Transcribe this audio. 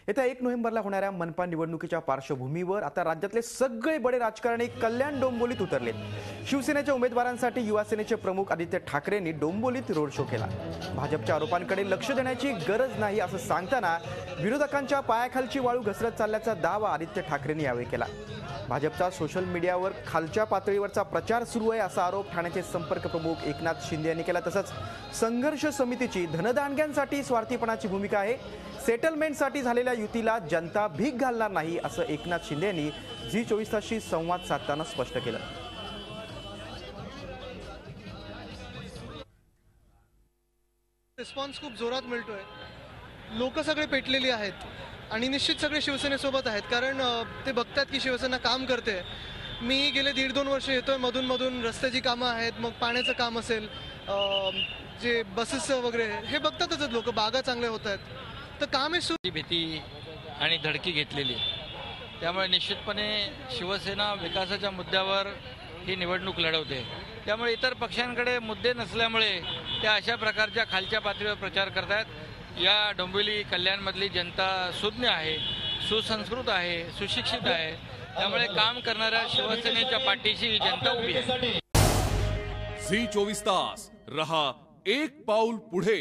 येत्या 1 नोव्हेंबरला होणाऱ्या मनपा निवडणुकीच्या पार्श्वभूमीवर आता राज्यातले सगळे बडे राजकारणी कल्याण डोंबिवलीत उतरलेत। शिवसेनेच्या उमेदवारांसाठी युवा सेनेचे प्रमुख आदित्य ठाकरेंनी डोंबिवलीत रोड शो केला। भाजपच्या आरोपांकडे लक्ष देण्याची गरज नाही असं सांगताना विरोधकांच्या पायाखालची वाळू घसरत चालल्याचा दावा आदित्य ठाकरेंनी यावेळी केला। भाजपचा सोशल मीडियावर खालच्या पातळीवरचा प्रचार सुरू आहे असा आरोप ठाण्याचे संपर्क प्रमुख एकनाथ शिंदे यांनी केला। तसंच संघर्ष समितीची धनदांडग्यांसाठी स्वार्थीपणाची भूमिका आहे, सेटलमेंटसाठी झालेल्या युतीला जनता भीक घालणार नाही असं एकनाथ शिंदे यांनी झी24 तासशी संवाद साधताना स्पष्ट केलं। रिस्पॉन्स खूप जोरात मिळतोय, लोक सगळे पेटलेली आहेत आणि निश्चित सगळे शिवसेनेसोबत आहेत, कारण ते बघतात की शिवसेना काम करते। मी गेले 1.5-2 वर्ष येतोय, मधून रस्त्याची कामं आहेत, मग पाण्याचं काम असेल, जे बसेस वगैरे हे बघतातच लोक, बागा चांगले होत आहेत, तर काम आहे। भीती आणि धडकी घेतलेली, त्यामुळे निश्चितपणे शिवसेना विकासाच्या मुद्द्यावर ही निवडणूक लढवते। त्यामुळे इतर पक्षांकडे मुद्दे नसल्यामुळे त्या अशा प्रकारच्या खालच्या पातळीवर प्रचार करतात। या डोंबिवली कल्याणमधली जनता सुज्ञ आहे, सुसंस्कृत आहे, सुशिक्षित आहे, त्यामुळे काम करणाऱ्या शिवसेनेच्या पाठीशी ही जनता उभी आहे। झी24 तास रहा एक पाऊल पुढे।